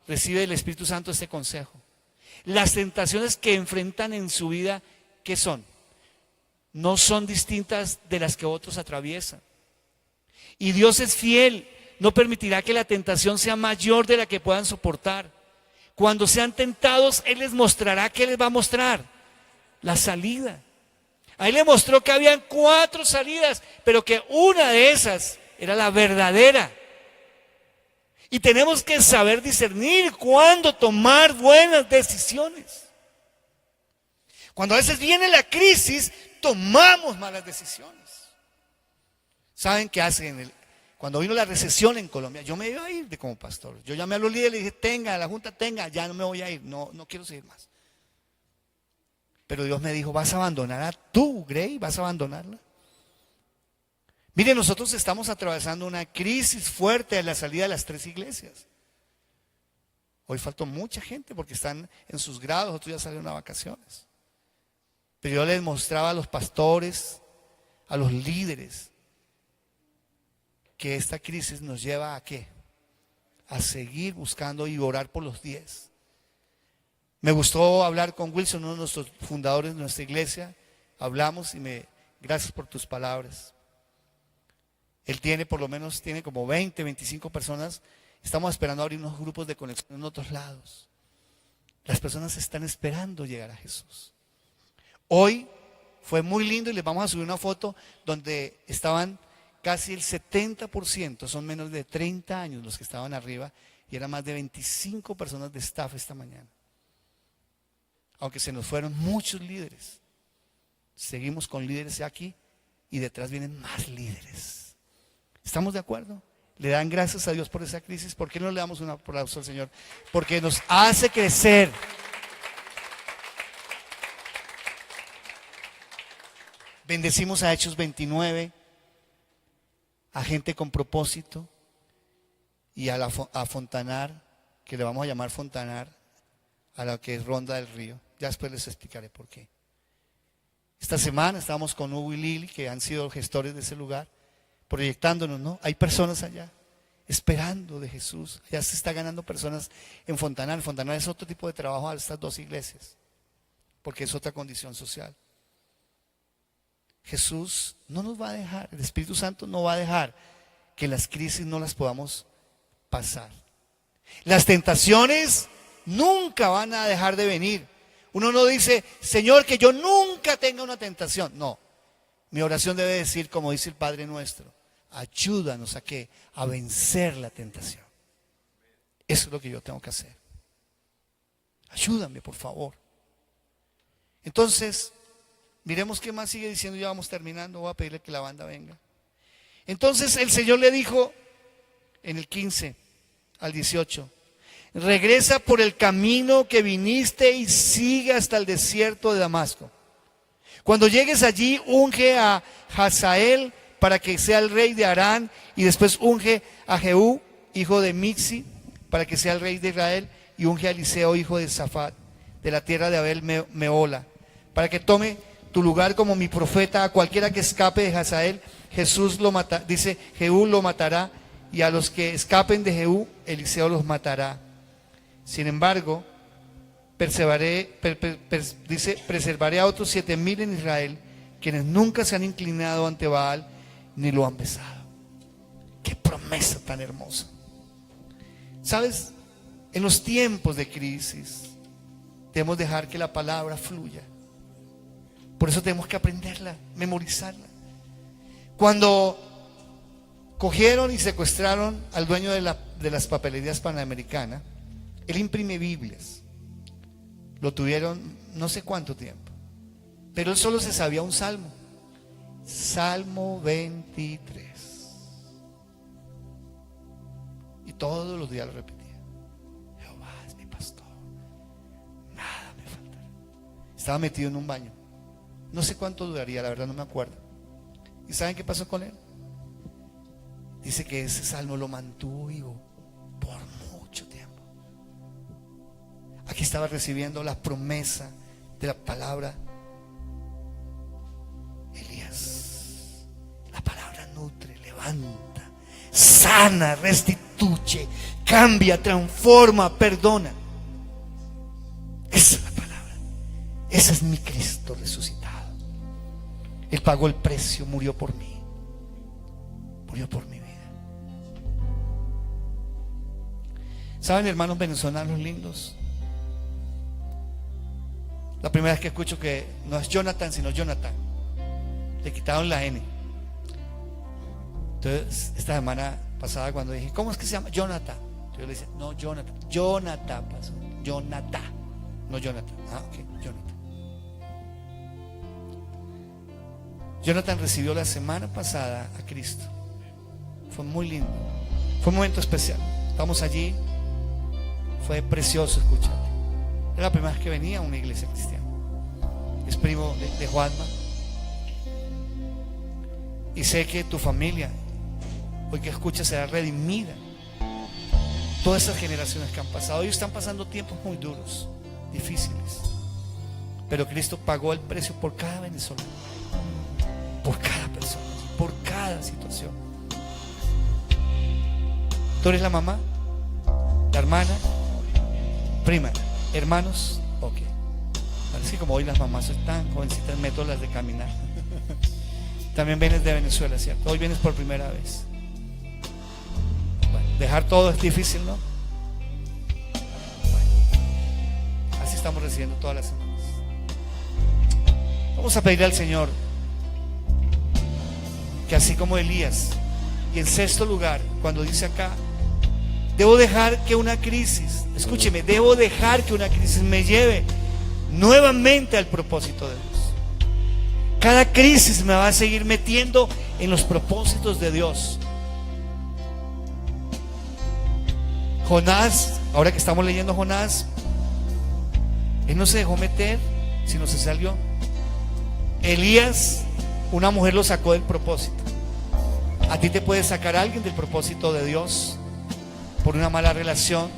recibe del Espíritu Santo este consejo. Las tentaciones que enfrentan en su vida, ¿qué son? No son distintas de las que otros atraviesan. Y Dios es fiel, no permitirá que la tentación sea mayor de la que puedan soportar. Cuando sean tentados, Él les mostrará. ¿Qué les va a mostrar? La salida. Ahí le mostró que habían 4 salidas, pero que una de esas era la verdadera. Y tenemos que saber discernir cuándo tomar buenas decisiones. Cuando a veces viene la crisis, tomamos malas decisiones. ¿Saben qué hacen? Cuando vino la recesión en Colombia, yo me iba a ir como pastor. Yo llamé a los líderes y le dije, tenga, la junta tenga, ya no me voy a ir, no quiero seguir más. Pero Dios me dijo, ¿vas a abandonar a tú, Grey? ¿Vas a abandonarla? Mire, nosotros estamos atravesando una crisis fuerte a la salida de las 3 iglesias. Hoy faltó mucha gente porque están en sus grados, otros ya salieron a vacaciones. Pero yo les mostraba a los pastores, a los líderes, que esta crisis nos lleva ¿a qué? A seguir buscando y orar por los 10. Me gustó hablar con Wilson, uno de nuestros fundadores de nuestra iglesia. Hablamos y gracias por tus palabras. Él tiene tiene como 20, 25 personas. Estamos esperando abrir unos grupos de conexión en otros lados. Las personas están esperando llegar a Jesús. Hoy fue muy lindo y les vamos a subir una foto donde estaban casi el 70%, son menos de 30 años los que estaban arriba, y eran más de 25 personas de staff esta mañana. Aunque se nos fueron muchos líderes, seguimos con líderes aquí y detrás vienen más líderes. ¿Estamos de acuerdo? ¿Le dan gracias a Dios por esa crisis? ¿Por qué no le damos un aplauso al Señor? Porque nos hace crecer. Bendecimos a Hechos 29, a gente con propósito, y a Fontanar, que le vamos a llamar Fontanar, a la que es Ronda del Río. Ya después les explicaré por qué. Esta semana estábamos con Hugo y Lili, que han sido gestores de ese lugar, proyectándonos, ¿no? Hay personas allá esperando de Jesús. Ya se está ganando personas en Fontanar. Fontanar es otro tipo de trabajo a estas 2 iglesias, porque es otra condición social. Jesús no nos va a dejar, el Espíritu Santo no va a dejar que las crisis no las podamos pasar. Las tentaciones nunca van a dejar de venir. Uno no dice, Señor, que yo nunca tenga una tentación. No, mi oración debe decir, como dice el Padre nuestro, ayúdanos a ¿qué? A vencer la tentación. Eso es lo que yo tengo que hacer. Ayúdame, por favor. Entonces, miremos qué más sigue diciendo, ya vamos terminando, voy a pedirle que la banda venga. Entonces el Señor le dijo en el 15 al 18, regresa por el camino que viniste y sigue hasta el desierto de Damasco. Cuando llegues allí, unge a Hazael para que sea el rey de Harán, y después unge a Jehú, hijo de Mixi, para que sea el rey de Israel, y unge a Eliseo, hijo de Safat, de la tierra de Abel Meola, para que tome tu lugar como mi profeta. A cualquiera que escape de Hazael, dice, Jehú lo matará, y a los que escapen de Jehú, Eliseo los matará. Sin embargo, preservaré a otros 7,000 en Israel, quienes nunca se han inclinado ante Baal ni lo han besado. Qué promesa tan hermosa. ¿Sabes? En los tiempos de crisis debemos dejar que la palabra fluya. Por eso tenemos que aprenderla, memorizarla. Cuando cogieron y secuestraron al dueño de las papelerías Panamericana, él imprime Biblias. Lo tuvieron no sé cuánto tiempo, pero él solo se sabía un salmo, Salmo 23, y todos los días lo repetía. Jehová es mi pastor, nada me faltará. Estaba metido en un baño. No sé cuánto duraría, la verdad no me acuerdo. ¿Y saben qué pasó con él? Dice que ese salmo lo mantuvo vivo por mucho tiempo. Aquí estaba recibiendo la promesa de la palabra. Elías, la palabra nutre, levanta, sana, restituye, cambia, transforma, perdona. Esa es la palabra. Ese es mi Cristo resucitado. Él pagó el precio, murió por mí, murió por mi vida. ¿Saben, hermanos venezolanos lindos? La primera vez que escucho que no es Jonathan, sino Jonathan. Le quitaron la N. Entonces, esta semana pasada cuando dije, ¿cómo es que se llama? Jonathan. Yo le decía, no, Jonathan. Jonathan pasó. Jonathan. No Jonathan. Ah, ok, Jonathan. Jonathan recibió la semana pasada a Cristo. Fue muy lindo. Fue un momento especial. Estamos allí. Fue precioso escucharle. Era la primera vez que venía a una iglesia cristiana. Es primo de Juanma. Y sé que tu familia, hoy que escuchas, será redimida. Todas esas generaciones que han pasado, ellos están pasando tiempos muy duros, difíciles. Pero Cristo pagó el precio por cada venezolano, por cada persona, por cada situación. ¿Tú eres la mamá? ¿La hermana? ¿Prima? ¿Hermanos? Ok. Parece que como hoy las mamás son tan jovencitas, meto las de caminar. También vienes de Venezuela, ¿cierto? Hoy vienes por primera vez. Bueno, dejar todo es difícil, ¿no? Bueno, así estamos recibiendo todas las semanas. Vamos a pedirle al Señor que así como Elías, y en sexto lugar, cuando dice acá, debo dejar que una crisis, escúcheme, debo dejar que una crisis me lleve nuevamente al propósito de Dios. Cada crisis me va a seguir metiendo en los propósitos de Dios. Jonás, ahora que estamos leyendo Jonás, él no se dejó meter, sino se salió. Elías, una mujer lo sacó del propósito. A ti te puede sacar alguien del propósito de Dios por una mala relación.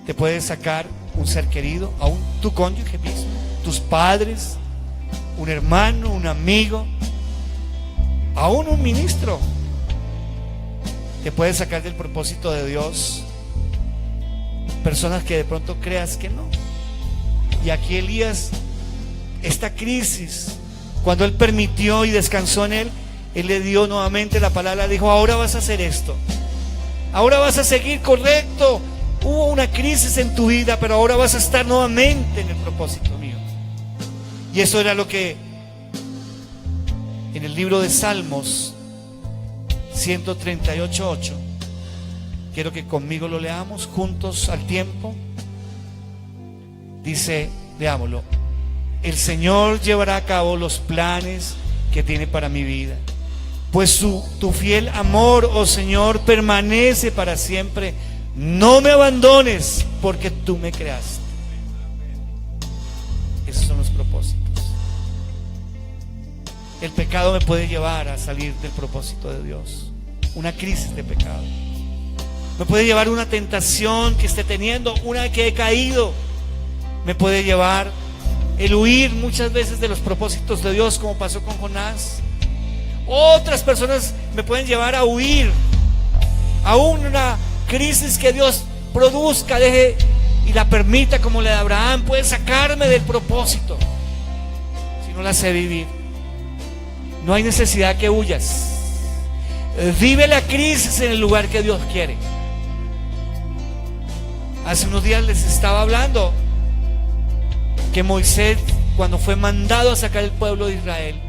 Te puede sacar un ser querido, aún tu cónyuge mismo, tus padres, un hermano, un amigo, aún un ministro. Te puede sacar del propósito de Dios. Personas que de pronto creas que no. Y aquí Elías, esta crisis, cuando él permitió y descansó en él, él le dio nuevamente la palabra, le dijo, ahora vas a hacer esto, ahora vas a seguir correcto. Hubo una crisis en tu vida, pero ahora vas a estar nuevamente en el propósito mío. Y eso era lo que en el libro de Salmos 138:8, quiero que conmigo lo leamos juntos al tiempo. Dice, leámoslo: el Señor llevará a cabo los planes que tiene para mi vida, pues tu fiel amor, oh Señor, permanece para siempre. No me abandones, porque tú me creaste. Esos son los propósitos. El pecado me puede llevar a salir del propósito de Dios. Una crisis de pecado me puede llevar a una tentación que esté teniendo, una que he caído. Me puede llevar el huir muchas veces de los propósitos de Dios, como pasó con Jonás. Otras personas me pueden llevar a huir a una crisis que Dios produzca, deje y la permita, como la de Abraham. Puede sacarme del propósito si no la sé vivir. No hay necesidad que huyas. Vive la crisis en el lugar que Dios quiere. Hace unos días les estaba hablando que Moisés, cuando fue mandado a sacar el pueblo de Israel,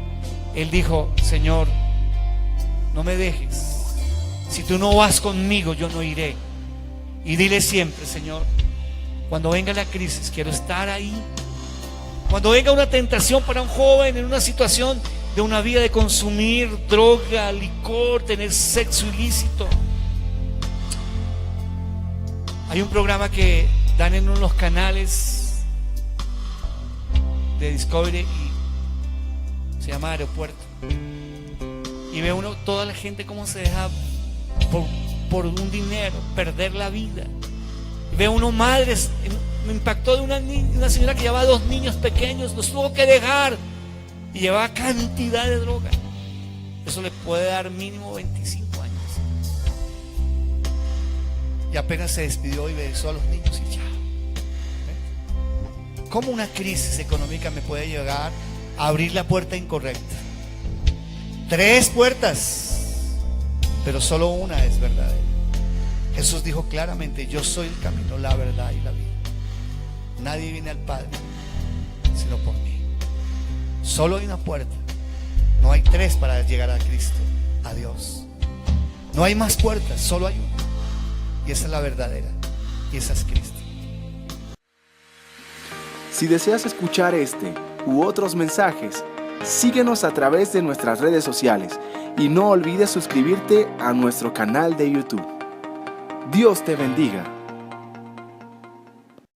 él dijo: Señor, no me dejes. Si tú no vas conmigo, yo no iré. Y dile siempre: Señor, cuando venga la crisis, quiero estar ahí. Cuando venga una tentación para un joven en una situación de una vida de consumir droga, licor, tener sexo ilícito. Hay un programa que dan en uno de los canales de Discovery y se llama Aeropuerto. Y ve uno toda la gente cómo se deja por un dinero perder la vida. Y ve uno madres. Me impactó de una señora que llevaba 2 niños pequeños, los tuvo que dejar y llevaba cantidad de droga. Eso le puede dar mínimo 25 años. Y apenas se despidió y besó a los niños y chao. ¿Cómo una crisis económica me puede llegar a abrir la puerta incorrecta? 3 puertas, pero solo una es verdadera. Jesús dijo claramente: yo soy el camino, la verdad y la vida. Nadie viene al Padre sino por mí. Solo hay una puerta. No hay 3 para llegar a Cristo, a Dios. No hay más puertas, solo hay una. Y esa es la verdadera. Y esa es Cristo. Si deseas escuchar este u otros mensajes, síguenos a través de nuestras redes sociales y no olvides suscribirte a nuestro canal de YouTube. Dios te bendiga.